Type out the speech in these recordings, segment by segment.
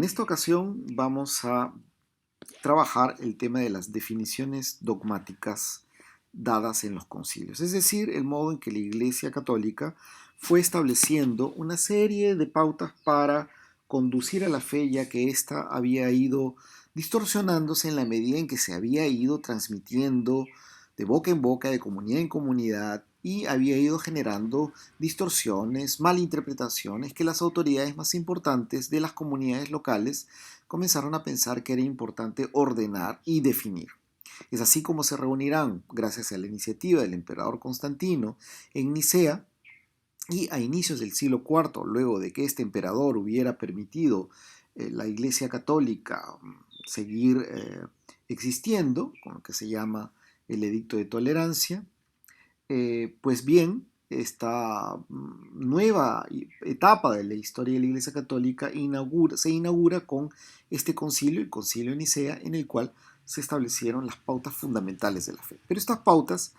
En esta ocasión vamos a trabajar el tema de las definiciones dogmáticas dadas en los concilios, es decir, el modo en que la Iglesia Católica fue estableciendo una serie de pautas para conducir a la fe, ya que ésta había ido distorsionándose en la medida en que se había ido transmitiendo de boca en boca, de comunidad en comunidad, y había ido generando distorsiones, malinterpretaciones que las autoridades más importantes de las comunidades locales comenzaron a pensar que era importante ordenar y definir. Es así como se reunirán, gracias a la iniciativa del emperador Constantino, en Nicea, y a inicios del siglo IV, luego de que este emperador hubiera permitido la Iglesia Católica seguir existiendo, con lo que se llama el Edicto de Tolerancia, pues bien, esta nueva etapa de la historia de la Iglesia Católica se inaugura con este concilio, el Concilio de Nicea, en el cual se establecieron las pautas fundamentales de la fe. Pero estas pautas,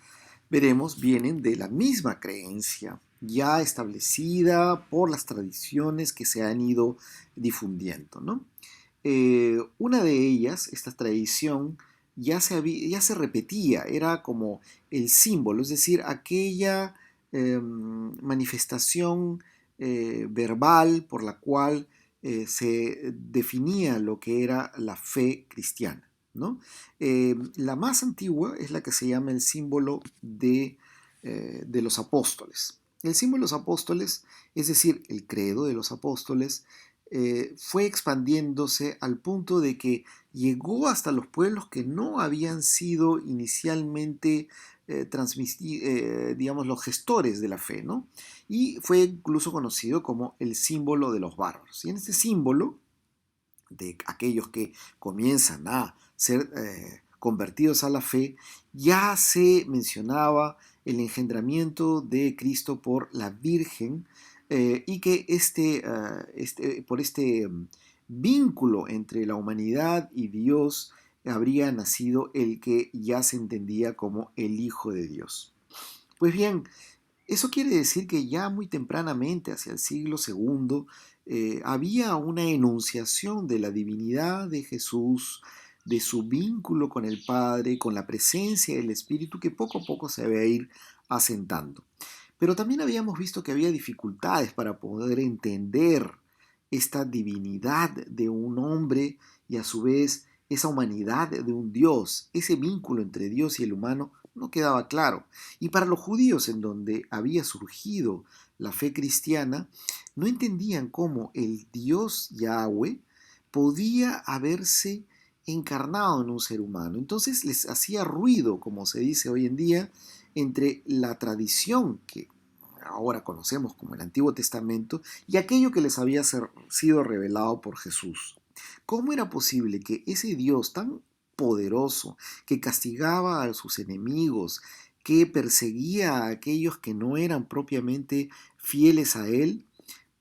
veremos, vienen de la misma creencia ya establecida por las tradiciones que se han ido difundiendo, ¿no? Una de ellas, esta tradición, ya se repetía, era como el símbolo, es decir, aquella manifestación verbal por la cual se definía lo que era la fe cristiana, ¿no? La más antigua es la que se llama el símbolo de los apóstoles. El símbolo de los apóstoles, es decir, el credo de los apóstoles, fue expandiéndose al punto de que llegó hasta los pueblos que no habían sido inicialmente digamos, los gestores de la fe, ¿no? Y fue incluso conocido como el símbolo de los bárbaros. Y en este símbolo, de aquellos que comienzan a ser convertidos a la fe, ya se mencionaba el engendramiento de Cristo por la Virgen, y que por este vínculo entre la humanidad y Dios habría nacido el que ya se entendía como el Hijo de Dios. Pues bien, eso quiere decir que ya muy tempranamente, hacia el siglo segundo, había una enunciación de la divinidad de Jesús, de su vínculo con el Padre, con la presencia del Espíritu que poco a poco se va a ir asentando. Pero también habíamos visto que había dificultades para poder entender esta divinidad de un hombre y a su vez esa humanidad de un Dios, ese vínculo entre Dios y el humano no quedaba claro. Y para los judíos, en donde había surgido la fe cristiana, no entendían cómo el Dios Yahweh podía haberse encarnado en un ser humano. Entonces les hacía ruido, como se dice hoy en día, entre la tradición que ahora conocemos como el Antiguo Testamento y aquello que les había sido revelado por Jesús. ¿Cómo era posible que ese Dios tan poderoso, que castigaba a sus enemigos, que perseguía a aquellos que no eran propiamente fieles a él,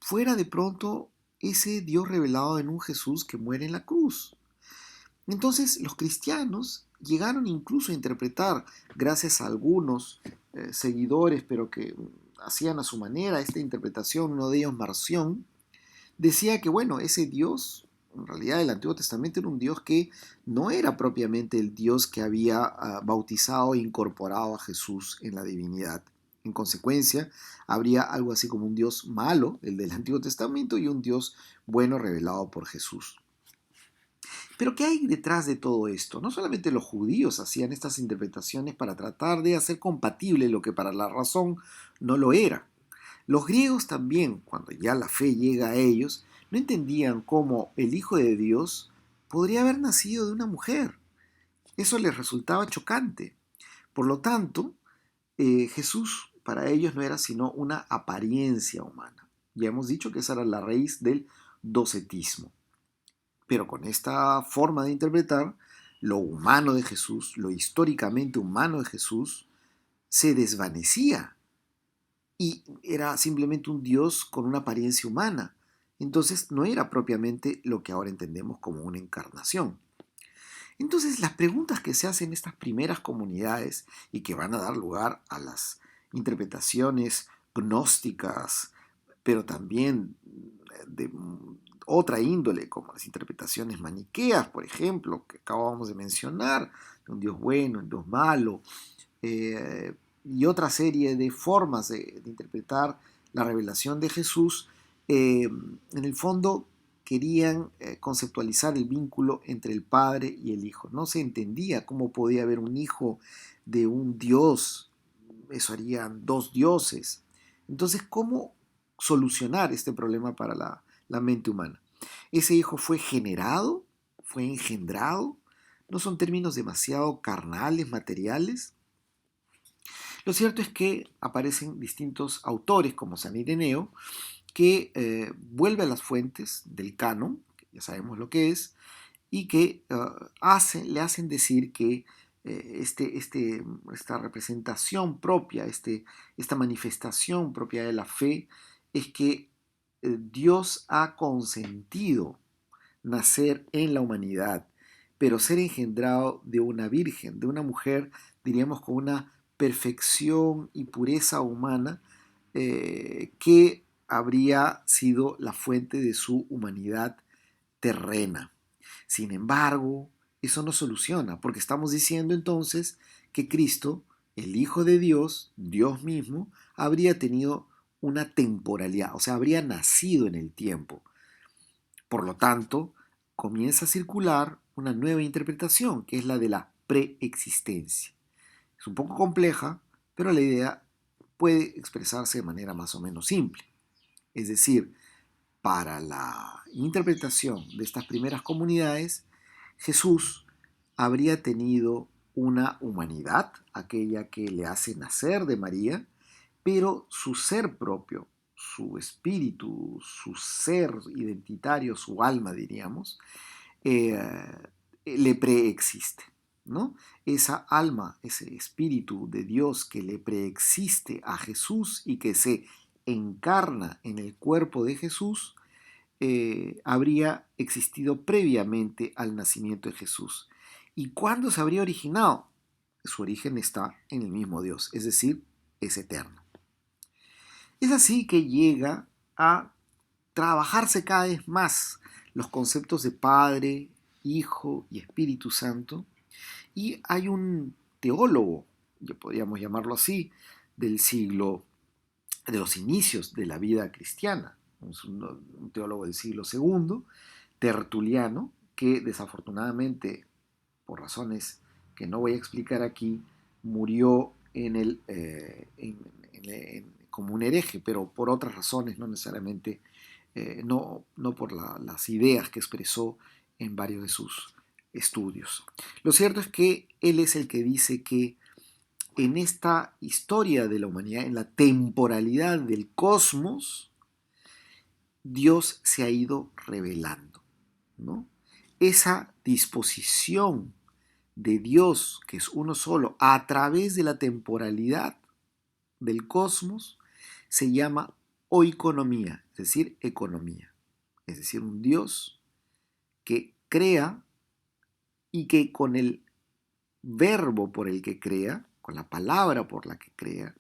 fuera de pronto ese Dios revelado en un Jesús que muere en la cruz? Entonces los cristianos llegaron incluso a interpretar, gracias a algunos seguidores, pero que hacían a su manera esta interpretación, uno de ellos Marción, decía que bueno, ese Dios, en realidad el Antiguo Testamento era un Dios que no era propiamente el Dios que había bautizado e incorporado a Jesús en la divinidad. En consecuencia, habría algo así como un Dios malo, el del Antiguo Testamento, y un Dios bueno revelado por Jesús. Pero ¿qué hay detrás de todo esto? No solamente los judíos hacían estas interpretaciones para tratar de hacer compatible lo que para la razón no lo era. Los griegos también, cuando ya la fe llega a ellos, no entendían cómo el Hijo de Dios podría haber nacido de una mujer. Eso les resultaba chocante. Por lo tanto, Jesús para ellos no era sino una apariencia humana. Ya hemos dicho que esa era la raíz del docetismo. Pero con esta forma de interpretar, lo humano de Jesús, lo históricamente humano de Jesús, se desvanecía y era simplemente un Dios con una apariencia humana. Entonces no era propiamente lo que ahora entendemos como una encarnación. Entonces las preguntas que se hacen en estas primeras comunidades y que van a dar lugar a las interpretaciones gnósticas, pero también de otra índole, como las interpretaciones maniqueas, por ejemplo, que acabamos de mencionar, de un Dios bueno, un Dios malo, y otra serie de formas de interpretar la revelación de Jesús, en el fondo querían conceptualizar el vínculo entre el Padre y el Hijo. No se entendía cómo podía haber un hijo de un Dios, eso harían dos dioses. Entonces, ¿cómo solucionar este problema para la mente humana? Ese hijo fue generado, fue engendrado, no son términos demasiado carnales, materiales. Lo cierto es que aparecen distintos autores, como San Ireneo, que vuelve a las fuentes del canon, que ya sabemos lo que es, y que le hacen decir que esta representación propia, esta manifestación propia de la fe, es que Dios ha consentido nacer en la humanidad, pero ser engendrado de una virgen, de una mujer, diríamos, con una perfección y pureza humana que habría sido la fuente de su humanidad terrena. Sin embargo, eso no soluciona, porque estamos diciendo entonces que Cristo, el Hijo de Dios, Dios mismo, habría tenido una temporalidad, o sea, habría nacido en el tiempo. Por lo tanto, comienza a circular una nueva interpretación, que es la de la preexistencia. Es un poco compleja, pero la idea puede expresarse de manera más o menos simple. Es decir, para la interpretación de estas primeras comunidades, Jesús habría tenido una humanidad, aquella que le hace nacer de María, pero su ser propio, su espíritu, su ser identitario, su alma, diríamos, eh, le preexiste, ¿no? Esa alma, ese espíritu de Dios que le preexiste a Jesús y que se encarna en el cuerpo de Jesús, habría existido previamente al nacimiento de Jesús. ¿Y cuándo se habría originado? Su origen está en el mismo Dios, es decir, es eterno. Es así que llega a trabajarse cada vez más los conceptos de Padre, Hijo y Espíritu Santo, y hay un teólogo, ya podríamos llamarlo así, del siglo, de los inicios de la vida cristiana, un teólogo del siglo segundo, Tertuliano, que desafortunadamente, por razones que no voy a explicar aquí, murió como un hereje, pero por otras razones, no necesariamente, no por las ideas que expresó en varios de sus estudios. Lo cierto es que él es el que dice que en esta historia de la humanidad, en la temporalidad del cosmos, Dios se ha ido revelando, ¿no? Esa disposición de Dios, que es uno solo, a través de la temporalidad del cosmos, se llama oikonomía, es decir, economía. Es decir, un Dios que crea y que con el verbo por el que crea, con la palabra por la que crea,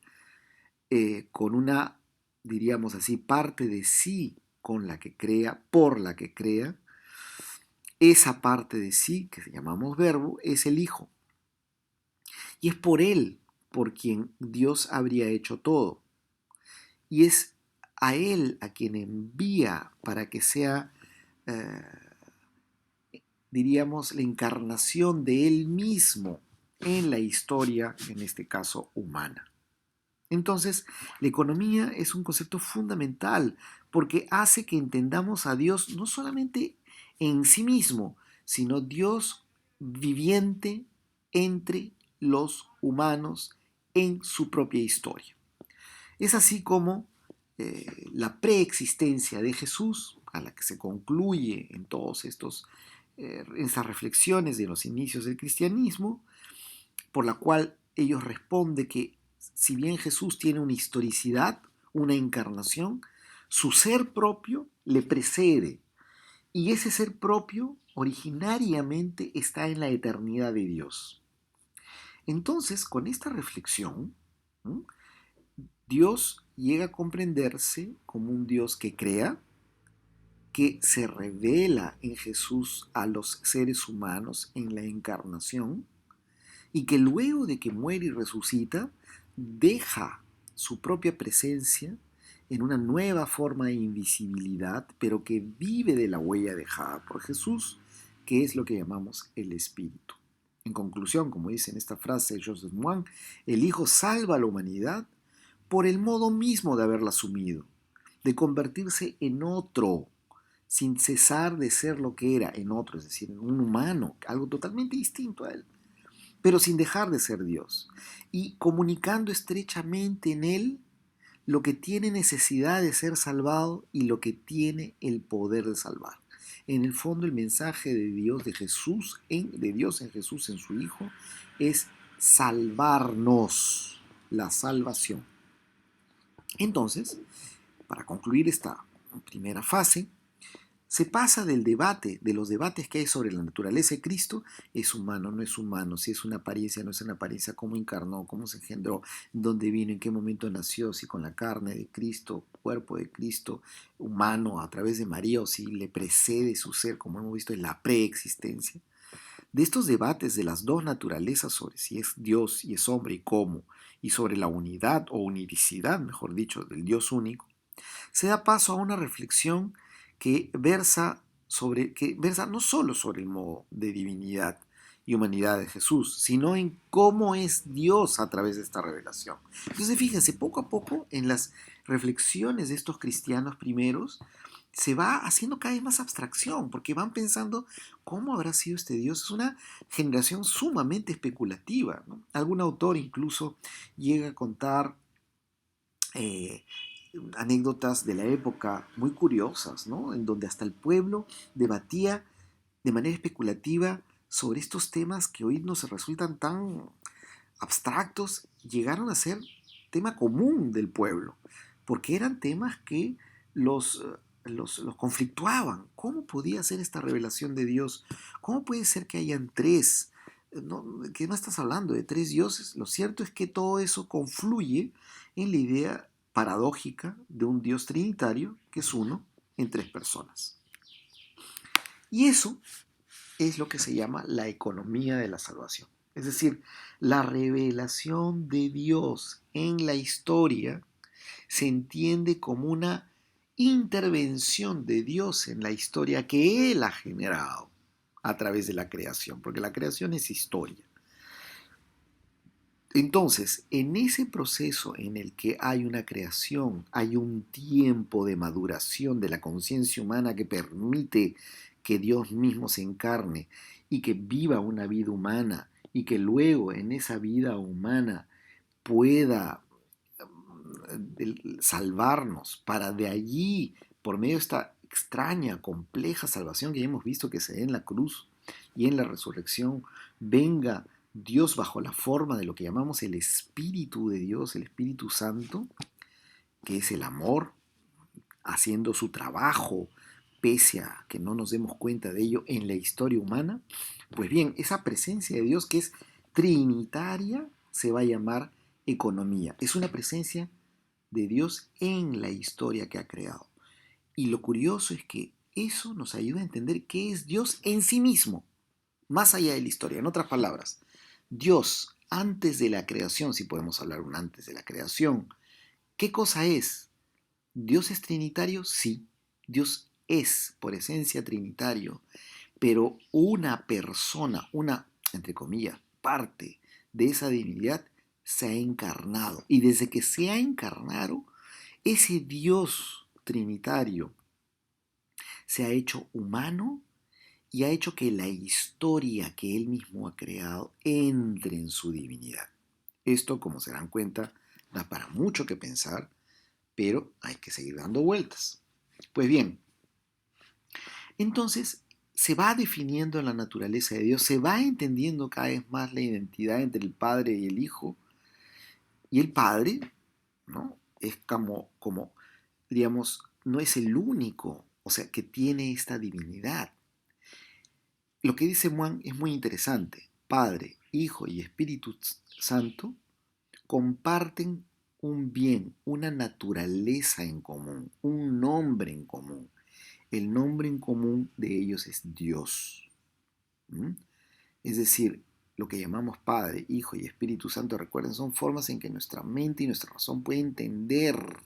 con una, diríamos así, parte de sí con la que crea, por la que crea, esa parte de sí que llamamos verbo es el Hijo. Y es por él por quien Dios habría hecho todo. Y es a él a quien envía para que sea, eh, diríamos, la encarnación de él mismo en la historia, en este caso humana. Entonces, la economía es un concepto fundamental porque hace que entendamos a Dios no solamente en sí mismo, sino Dios viviente entre los humanos en su propia historia. Es así como la preexistencia de Jesús, a la que se concluye en todas estas reflexiones de los inicios del cristianismo, por la cual ellos responden que si bien Jesús tiene una historicidad, una encarnación, su ser propio le precede. Y ese ser propio originariamente está en la eternidad de Dios. Entonces, con esta reflexión, ¿no?, Dios llega a comprenderse como un Dios que crea, que se revela en Jesús a los seres humanos en la encarnación y que luego de que muere y resucita, deja su propia presencia en una nueva forma de invisibilidad, pero que vive de la huella dejada por Jesús, que es lo que llamamos el Espíritu. En conclusión, como dice en esta frase Joseph Moine, el Hijo salva a la humanidad por el modo mismo de haberla asumido, de convertirse en otro, sin cesar de ser lo que era en otro, es decir, en un humano, algo totalmente distinto a él, pero sin dejar de ser Dios, y comunicando estrechamente en él lo que tiene necesidad de ser salvado y lo que tiene el poder de salvar. En el fondo, el mensaje de Dios, de Dios en Jesús, en su Hijo, es salvarnos, la salvación. Entonces, para concluir esta primera fase, se pasa del debate, de los debates que hay sobre la naturaleza de Cristo, es humano, no es humano, si es una apariencia, no es una apariencia, cómo encarnó, cómo se engendró, dónde vino, en qué momento nació, si con la carne de Cristo, cuerpo de Cristo, humano a través de María, o si le precede su ser, como hemos visto en la preexistencia. De estos debates de las dos naturalezas sobre si es Dios y es hombre y cómo, y sobre la unidad o unicidad, mejor dicho, del Dios único, se da paso a una reflexión que versa no solo sobre el modo de divinidad y humanidad de Jesús, sino en cómo es Dios a través de esta revelación. Entonces, fíjense, poco a poco en las reflexiones de estos cristianos primeros se va haciendo cada vez más abstracción, porque van pensando cómo habrá sido este Dios. Es una generación sumamente especulativa, ¿no? Algún autor incluso llega a contar eh, anécdotas de la época muy curiosas, ¿no? En donde hasta el pueblo debatía de manera especulativa sobre estos temas que hoy nos resultan tan abstractos, llegaron a ser tema común del pueblo, porque eran temas que los conflictuaban. ¿Cómo podía ser esta revelación de Dios? ¿Cómo puede ser que hayan tres? No, ¿qué me estás hablando? ¿De tres dioses? Lo cierto es que todo eso confluye en la idea paradójica de un Dios trinitario que es uno en tres personas. Y eso es lo que se llama la economía de la salvación. Es decir, la revelación de Dios en la historia se entiende como una intervención de Dios en la historia que Él ha generado a través de la creación, porque la creación es historia. Entonces, en ese proceso en el que hay una creación, hay un tiempo de maduración de la conciencia humana que permite que Dios mismo se encarne y que viva una vida humana y que luego en esa vida humana pueda salvarnos para de allí, por medio de esta extraña, compleja salvación que ya hemos visto que se da en la cruz y en la resurrección, venga Dios bajo la forma de lo que llamamos el Espíritu de Dios, el Espíritu Santo, que es el amor, haciendo su trabajo, pese a que no nos demos cuenta de ello en la historia humana. Pues bien, esa presencia de Dios que es trinitaria se va a llamar economía. Es una presencia de Dios en la historia que ha creado. Y lo curioso es que eso nos ayuda a entender qué es Dios en sí mismo, más allá de la historia. En otras palabras, Dios antes de la creación, si podemos hablar un antes de la creación, ¿qué cosa es? ¿Dios es trinitario? Sí, Dios es por esencia trinitario, pero una persona, una, entre comillas, parte de esa divinidad se ha encarnado. Y desde que se ha encarnado, ese Dios trinitario se ha hecho humano y ha hecho que la historia que él mismo ha creado entre en su divinidad. Esto, como se dan cuenta, da para mucho que pensar, pero hay que seguir dando vueltas. Pues bien, entonces se va definiendo la naturaleza de Dios, se va entendiendo cada vez más la identidad entre el Padre y el Hijo, y el Padre, ¿no? Es como digamos, no es el único, o sea, que tiene esta divinidad. Lo que dice Juan es muy interesante. Padre, Hijo y Espíritu Santo comparten un bien, una naturaleza en común, un nombre en común. el nombre en común de ellos es Dios. ¿Mm? Es decir, lo que llamamos Padre, Hijo y Espíritu Santo, recuerden, son formas en que nuestra mente y nuestra razón pueden entender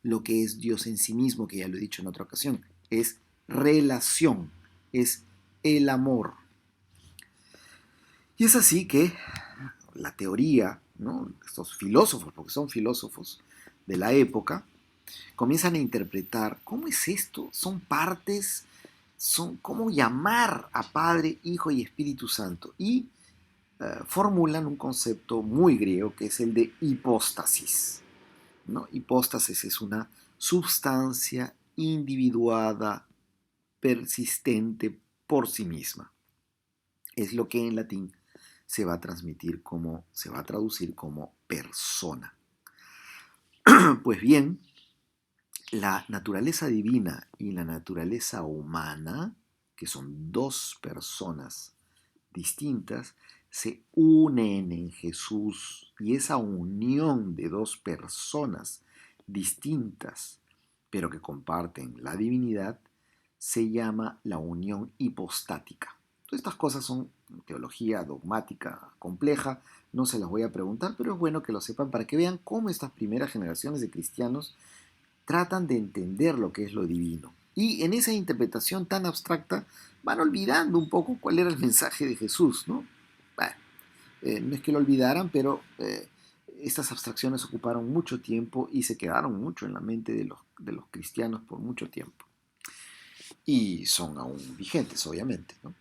lo que es Dios en sí mismo, que ya lo he dicho en otra ocasión. Es relación, es el amor. Y es así que la teoría, ¿no? Estos filósofos, porque son filósofos de la época, comienzan a interpretar cómo es esto, son partes, son cómo llamar a Padre, Hijo y Espíritu Santo. Y formulan un concepto muy griego que es el de hipóstasis, ¿no? Hipóstasis es una substancia individuada, persistente por sí misma. Es lo que en latín se va a se va a traducir como persona. Pues bien, la naturaleza divina y la naturaleza humana, que son dos personas distintas, se unen en Jesús, y esa unión de dos personas distintas, pero que comparten la divinidad, se llama la unión hipostática. Todas estas cosas son teología dogmática compleja, no se las voy a preguntar, pero es bueno que lo sepan para que vean cómo estas primeras generaciones de cristianos tratan de entender lo que es lo divino. Y en esa interpretación tan abstracta van olvidando un poco cuál era el mensaje de Jesús, ¿no? Bueno, no es que lo olvidaran, pero estas abstracciones ocuparon mucho tiempo y se quedaron mucho en la mente de los cristianos por mucho tiempo. Y son aún vigentes, obviamente, ¿no?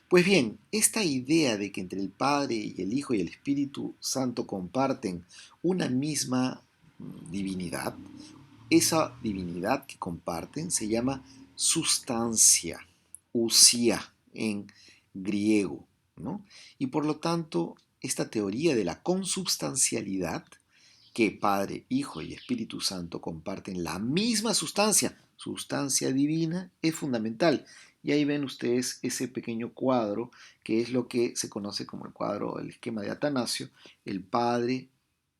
Pues bien, esta idea de que entre el Padre y el Hijo y el Espíritu Santo comparten una misma divinidad, esa divinidad que comparten se llama sustancia, usía en griego, ¿no? Y por lo tanto, esta teoría de la consubstancialidad, que Padre, Hijo y Espíritu Santo comparten la misma sustancia, sustancia divina, es fundamental. Y ahí ven ustedes ese pequeño cuadro, que es lo que se conoce como el cuadro, el esquema de Atanasio. El Padre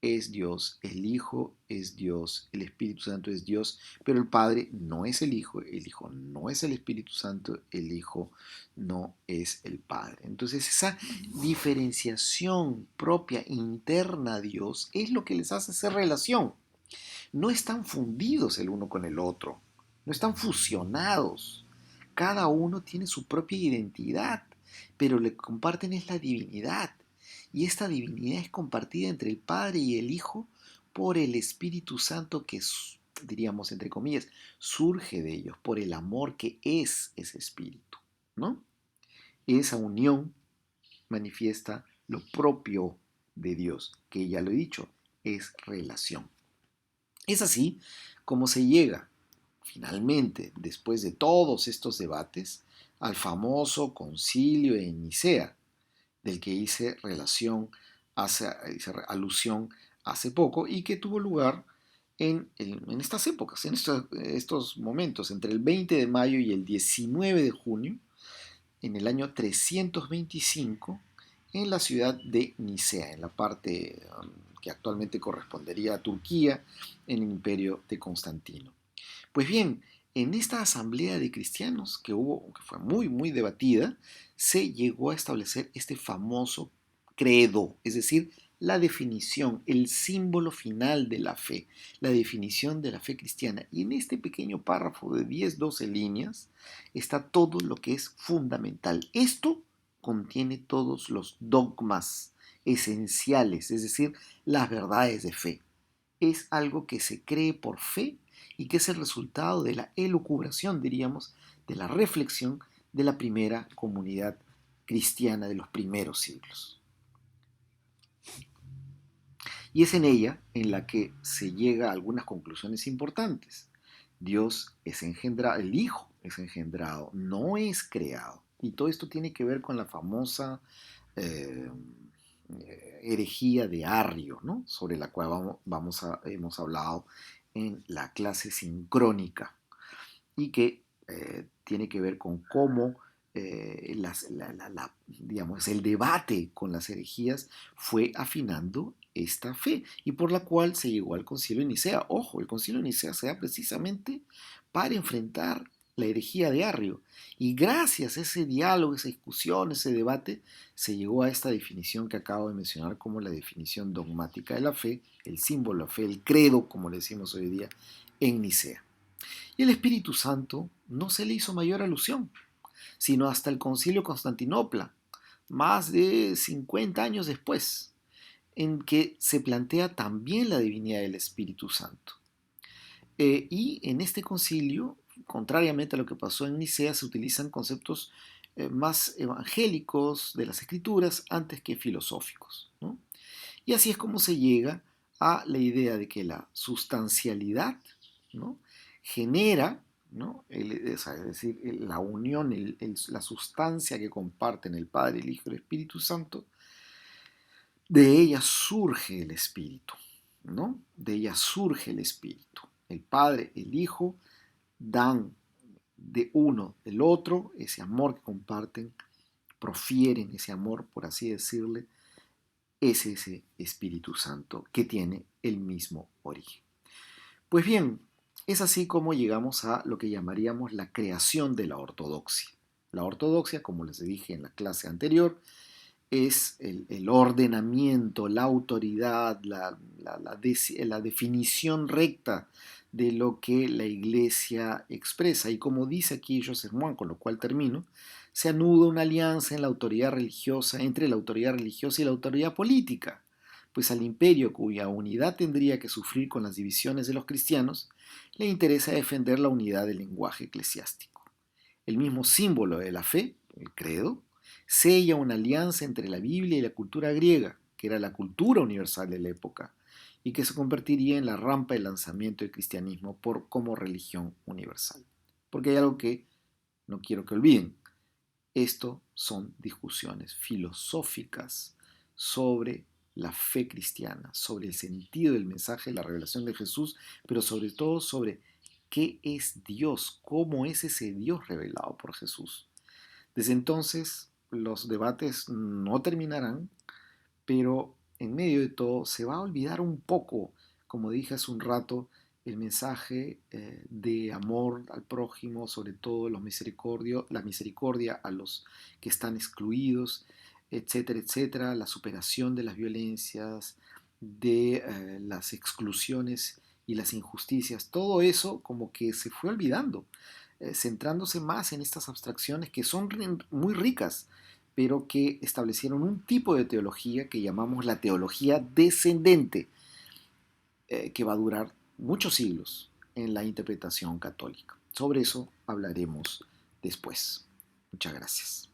es Dios, el Hijo es Dios, el Espíritu Santo es Dios, pero el Padre no es el Hijo no es el Espíritu Santo, el Hijo no es el Padre. Entonces esa diferenciación propia interna a Dios es lo que les hace hacer relación. No están fundidos el uno con el otro, no están fusionados. Cada uno tiene su propia identidad, pero le comparten es la divinidad. Y esta divinidad es compartida entre el Padre y el Hijo por el Espíritu Santo que, diríamos entre comillas, surge de ellos, por el amor que es ese Espíritu, ¿no? Esa unión manifiesta lo propio de Dios, que ya lo he dicho, es relación. Es así como se llega, finalmente, después de todos estos debates, al famoso concilio de Nicea, del que hice hice alusión hace poco y que tuvo lugar en estas épocas, en estos momentos, entre el 20 de mayo y el 19 de junio, en el año 325, en la ciudad de Nicea, en la parte que actualmente correspondería a Turquía, en el imperio de Constantino. Pues bien, en esta asamblea de cristianos que fue muy, muy debatida, se llegó a establecer este famoso credo, es decir, la definición, el símbolo final de la fe, la definición de la fe cristiana. Y en este pequeño párrafo de 10, 12 líneas está todo lo que es fundamental. Esto contiene todos los dogmas esenciales, es decir, las verdades de fe. Es algo que se cree por fe y que es el resultado de la elucubración, diríamos, de la reflexión de la primera comunidad cristiana de los primeros siglos. Y es en ella en la que se llega a algunas conclusiones importantes. Dios es engendrado, el Hijo es engendrado, no es creado. Y todo esto tiene que ver con la famosa eh, herejía de Arrio, ¿no? Sobre la cual hemos hablado en la clase sincrónica y que tiene que ver con cómo digamos, el debate con las herejías fue afinando esta fe y por la cual se llegó al concilio de Nicea. Ojo, el concilio de Nicea se da precisamente para enfrentar la herejía de Arrio. Y gracias a ese diálogo, esa discusión, ese debate, se llegó a esta definición que acabo de mencionar como la definición dogmática de la fe, el símbolo de la fe, el credo, como le decimos hoy día, en Nicea. Y el Espíritu Santo no se le hizo mayor alusión, sino hasta el Concilio de Constantinopla, más de 50 años después, en que se plantea también la divinidad del Espíritu Santo. Y en este concilio, contrariamente a lo que pasó en Nicea, se utilizan conceptos más evangélicos de las escrituras antes que filosóficos, ¿no? Y así es como se llega a la idea de que la sustancialidad, ¿no?, genera, ¿no?, es decir, la unión, la sustancia que comparten el Padre, el Hijo y el Espíritu Santo, de ella surge el Espíritu, ¿no? De ella surge el Espíritu. El Padre, el Hijo dan de uno del otro ese amor que comparten, profieren ese amor, por así decirle, es ese Espíritu Santo que tiene el mismo origen. Pues bien, es así como llegamos a lo que llamaríamos la creación de la ortodoxia. La ortodoxia, como les dije en la clase anterior, es el ordenamiento, la autoridad, la definición recta de lo que la Iglesia expresa. Y como dice aquí Joseph Moine, con lo cual termino, se anuda una alianza en la autoridad religiosa, entre la autoridad religiosa y la autoridad política, pues al imperio cuya unidad tendría que sufrir con las divisiones de los cristianos, le interesa defender la unidad del lenguaje eclesiástico. El mismo símbolo de la fe, el credo, sella una alianza entre la Biblia y la cultura griega, que era la cultura universal de la época, y que se convertiría en la rampa de lanzamiento del cristianismo como religión universal. Porque hay algo que no quiero que olviden. Esto son discusiones filosóficas sobre la fe cristiana, sobre el sentido del mensaje de la revelación de Jesús, pero sobre todo sobre qué es Dios, cómo es ese Dios revelado por Jesús. Desde entonces, los debates no terminarán, pero en medio de todo se va a olvidar un poco, como dije hace un rato, el mensaje de amor al prójimo, sobre todo la misericordia a los que están excluidos, etcétera, etcétera, la superación de las violencias, de las exclusiones y las injusticias. Todo eso como que se fue olvidando, centrándose más en estas abstracciones que son muy ricas, pero que establecieron un tipo de teología que llamamos la teología descendente, que va a durar muchos siglos en la interpretación católica. Sobre eso hablaremos después. Muchas gracias.